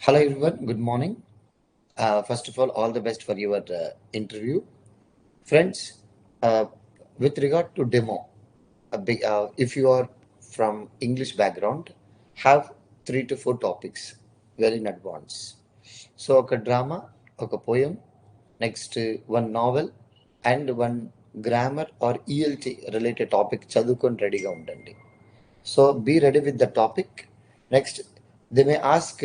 Hello everyone, good morning. First of all the best for your interview. Friends, uh, with regard to demo, if you are from English background, have 3 to 4 topics well in advance. So, a drama, a poem, next one novel, and one grammar or ELT related topic చదువుకొని రెడీగా ఉండండి. So be ready with the topic. Next, they may ask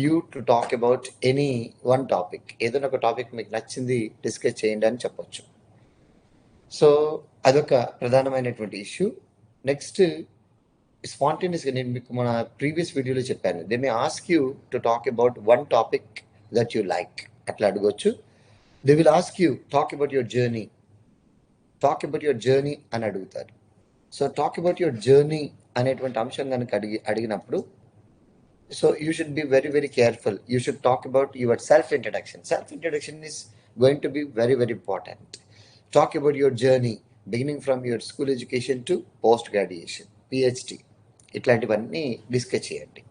you to talk about any one topic. ఏదైనా ఒక topic మీకు నచ్చింది discuss చేయండి అని చెప్పొచ్చు. సో అదొక ప్రధానమైనటువంటి ఇష్యూ. నెక్స్ట్ స్పాంటేనియస్గా నేను మీకు మన ప్రీవియస్ వీడియోలో చెప్పాను. They may ask you to talk about one topic that you like అట్లా అడగొచ్చు. They will ask you talk about your journey అని అడుగుతారు. So talk about your journey అనేటువంటి అంశం కనుక అడిగినప్పుడు so you should be very very careful. You should talk about your self introduction is going to B very very important. Talk about your journey beginning from your school education to post graduation, PhD, ఇట్లాంటివన్నీ discuss చేయండి.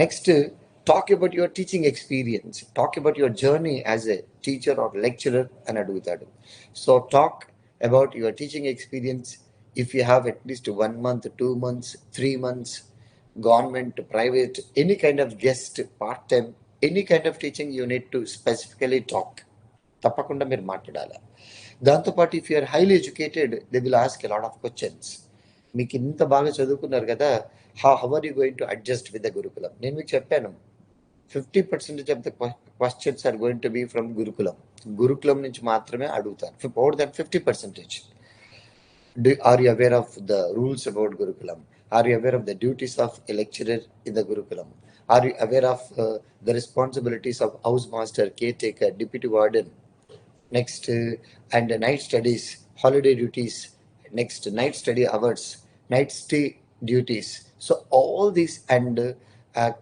Next, talk about your teaching experience, talk about your journey as a teacher or lecturer అని అడుగుతాడు. So talk about your teaching experience. If you have at least 1 month, 2 months, 3 months, government, private, any kind of guest, part-time, any kind of teaching, you need to specifically talk. తప్పకుండా మీరు మాట్లాడాలి. దాంతోపాటు if you're highly educated, they will ask a lot of questions. మీకు ఇంత బాగా చదువుకున్నారు కదా, how are you going to adjust with the gurukulam? నేను మీకు చెప్పాను 50% of the questions are going to be from gurukulam నుంచి మాత్రమే అడుగుతారు. More than 50%. Are you aware of the rules about Gurukulam? Are you aware of the duties of a lecturer in the Gurukulam? Are you aware of the responsibilities of house master, caretaker, deputy warden? Next, and night studies, holiday duties, next night study hours, night stay duties. So all these and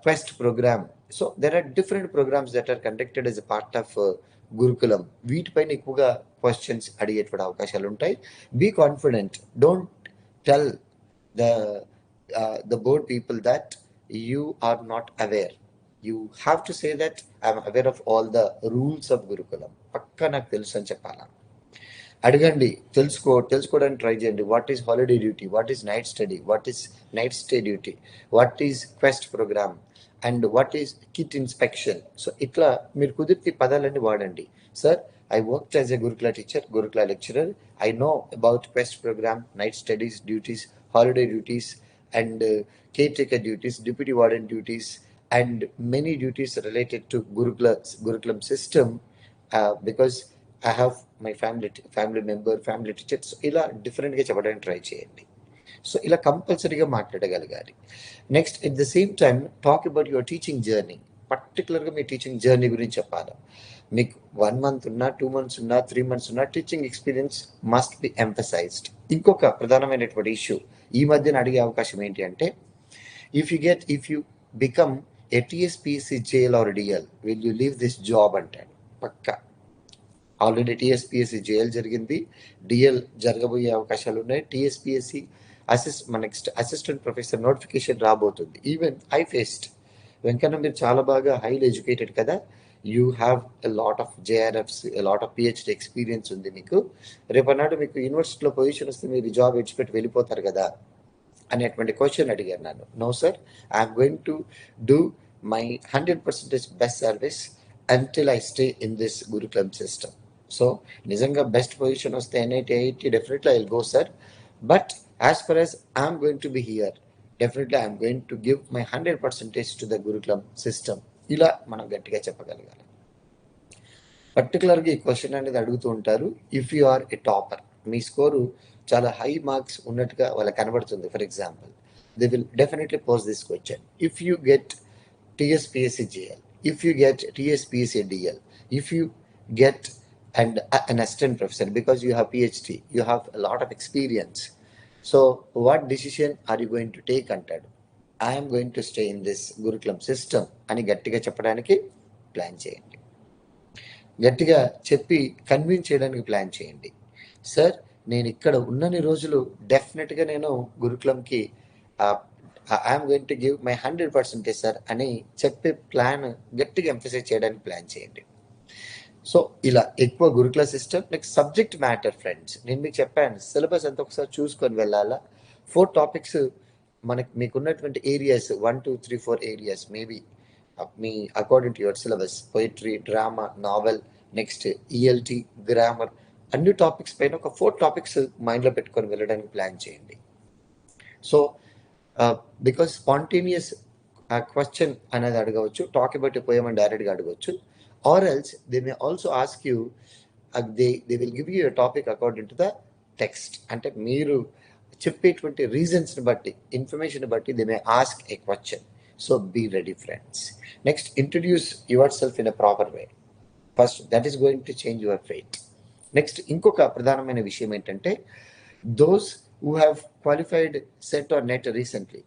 quest program. So there are different programs that are conducted as a part of గురుకులం. వీటిపైన ఎక్కువగా questions అడిగేటువంటి అవకాశాలు ఉంటాయి. Be confident. Don't tell the board people that you are not aware. You have to say that I'm aware of all the rules of gurukulam. పక్కా నాకు తెలుసు అని చెప్పాలా. అడగండి, తెలుసుకోవడానికి ట్రై చేయండి. What is holiday duty, what is night study, what is night stay duty, what is quest program, and what is kit inspection. So ఇట్లా మీరు కుదిరితే పదాలన్నీ వాడండి. Sir, I work as a gurukul teacher, gurukul lecturer. I know about quest program, night studies duties, holiday duties, and care taker duties, deputy warden duties, and many duties related to gurukulam system, because I have my family member, family teacher. So ఇలా డిఫరెంట్గా చెప్పడానికి try చేయండి. So ఇలా కంపల్సరీగా మాట్లాడగలగాలి. Next, at the same time talk about your teaching journey. పర్టికులర్గా మీ teaching journey గురించి చెప్పాలి. మీకు 1 month ఉన్నా, 2 months ఉన్నా, 3 months ఉన్నా, teaching experience must be emphasized. ఇంకొక ప్రధానమైనటువంటి ఇష్యూ ఈ మధ్యన అడిగే అవకాశం ఏంటి అంటే, if you become a TSPSC JL or DL, will you leave this job అంటాడు. పక్కా ఆల్రెడీ TSPSC JL జరిగింది, DL జరగబోయే అవకాశాలు ఉన్నాయి. TSPSC next assistant professor notification రాబోతుంది. Even I faced. వెంకన్న, మీరు చాలా బాగా హైలీ ఎడ్యుకేటెడ్ కదా, you have a lot of JRFs, a lot of PhD experience ఉంది మీకు. రేపన్నాడు మీకు యూనివర్సిటీలో పొజిషన్ వస్తే మీరు జాబ్ విడిచిపెట్టి వెళ్ళిపోతారు కదా అనేటువంటి క్వశ్చన్ అడిగారు నన్ను. No sir, I am going to do my 100% best service until I stay in this Gurukulam system. So, నిజంగా బెస్ట్ పొజిషన్ వస్తే NIT, IIT, definitely I'll go, sir. But as far as I'm going to be here, definitely I'm going to give my 100% to the Gurukulam system. ఇలా మనం గట్టిగా చెప్పగలగాలి. పర్టికులర్గా ఈ question అనేది అడుగుతూ ఉంటారు. If you are a topper, మీ స్కోరు చాలా హై మార్క్స్ ఉన్నట్టుగా వాళ్ళకి కనబడుతుంది. For example, they will definitely pose this question. If you get TSPSC JL, if you get TSPSC DL, if you get an assistant professor because you have PhD, you have a lot of experience. So what decision are you going to take అంటాడు. I am going to stay in this Gurukulam system అని గట్టిగా చెప్పడానికి plan చేయండి. గట్టిగా చెప్పి convince చేయడానికి plan చేయండి. Sir, నేను ఇక్కడ ఉన్నన్ని రోజులు డెఫినెట్గా నేను గురుకులంకి I'm going to give my 100% sir అని చెప్పే ప్లాన్ గట్టిగా ఎంఫసైజ్ చేయడానికి ప్లాన్ చేయండి. సో ఇలా ఎక్కువ గురుకుల system. Next subject matter friends, నేను మీకు చెప్పాను సిలబస్ అంతా ఒకసారి చూసుకొని వెళ్ళాలా. 4 టాపిక్స్ మీకున్నటువంటి ఏరియాస్ 1 2 3 4 ఏరియాస్ మేబీ మీ according to your syllabus, poetry, drama, novel, next ELT, grammar, అన్ని టాపిక్స్ పైన ఒక 4 టాపిక్స్ మైండ్లో పెట్టుకొని వెళ్ళడానికి ప్లాన్ చేయండి. సో బికాస్ స్పాంటేనియస్ క్వశ్చన్ అనేది అడగవచ్చు, టాక్ అబౌట్ ఏ పోయం అని డైరెక్ట్గా అడగవచ్చు, or else they may also ask you, they will give you a topic according to the text. అంటే మీరు చెప్పేటువంటి రీజన్స్ని బట్టి, ఇన్ఫర్మేషన్ బట్టి they may ask a question. So be ready friends. Next introduce yourself in a proper way. First that is going to change your fate. Next ఇంకొక ప్రధానమైన విషయం ఏంటంటే, those who have qualified set or net recently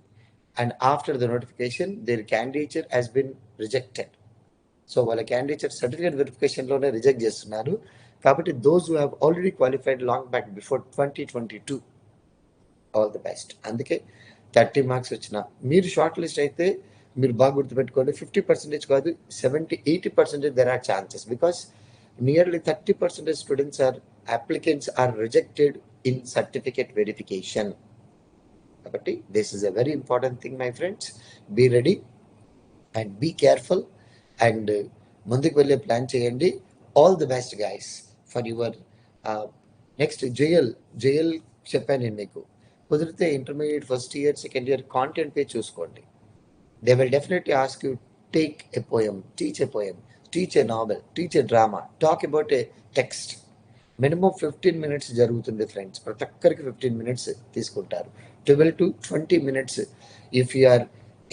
and after the notification their candidature has been rejected. So వాళ్ళ candidature certificate వెరిఫికేషన్లోనే reject చేస్తున్నారు. కాబట్టి those who have already qualified long back before 2022, all the best. అందుకే 30 marks వచ్చిన మీరు short list అయితే మీరు బాగా గుర్తుపెట్టుకోండి, 50% కాదు 70-80% there are chances, because nearly 30% students are applicants are rejected in certificate verification. కాబట్టి this is a very important thing my friends. Be ready and be careful and ముందుకు వెళ్ళే ప్లాన్ చేయండి. All the best guys for your next JL చెప్పాను నేను మీకు. కుదిరితే intermediate first year, second year content page చూసుకోండి. They will definitely ask you take a poem, teach a poem, teach a novel, teach a drama, talk about a text. Minimum 15 minutes జరుగుతుంది friends. ప్రతి ఒక్కరికి 15 minutes తీసుకుంటారు. 12 to 20 minutes if you are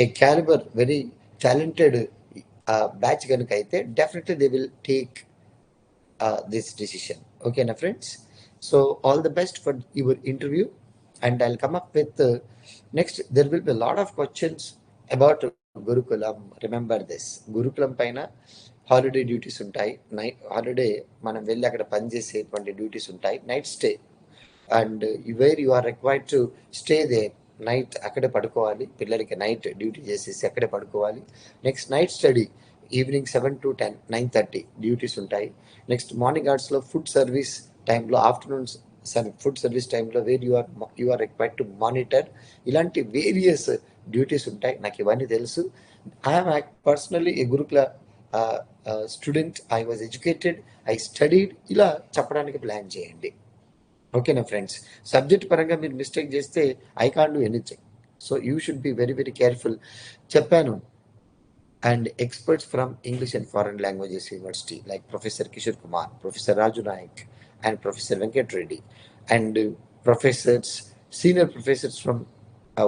a calibre very talented batch కనుక అయితే definitely they will take this decision. ఓకేనా friends? So all the best for your interview and I'll come up with next there will be lot of questions about gurukulam. Remember this, gurukulam పైన holiday duties ఉంటాయి. Holiday మనం వెళ్ళి అక్కడ పనిచేసేటువంటి duties ఉంటాయి. Night stay and where you are required to stay there. Night అక్కడే పడుకోవాలి, పిల్లలకి నైట్ డ్యూటీ చేసేసి అక్కడే పడుకోవాలి. Next night study evening 7 to 10, 9:30 duties ఉంటాయి. నెక్స్ట్ మార్నింగ్ అవర్స్లో ఫుడ్ సర్వీస్ టైంలో, ఆఫ్టర్నూన్స్ ఫుడ్ సర్వీస్ టైంలో where you are required to monitor. ఇలాంటి వేరియస్ డ్యూటీస్ ఉంటాయి. నాకు ఇవన్నీ తెలుసు. I am personally a Gurukula student, I was educated, I studied. ఇలా చెప్పడానికి ప్లాన్ చేయండి. ఓకేనా ఫ్రెండ్స్? సబ్జెక్ట్ పరంగా మీరు మిస్టేక్ చేస్తే I can't do anything. So you should be very very careful. చెప్పాను. And experts from English and foreign languages university like professor Kishore Kumar, professor Raju Nayak and professor Venkat Reddy and professors, senior professors from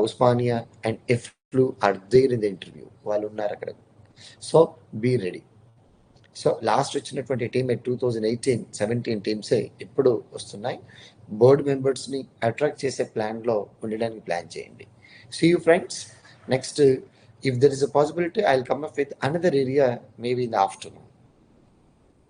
Usmania and EFLU are there in the interview. వాళ్ళు ఉన్నారు అక్కడ. So be ready. So last వచ్చినటువంటి team 2018-17 టీమ్సే ఇప్పుడు వస్తున్నాయి. Board మెంబర్స్ని attract చేసే ప్లాన్లో ఉండడానికి ప్లాన్ చేయండి. See you friends. Next if there is a possibility I will come up with another area maybe in the afternoon.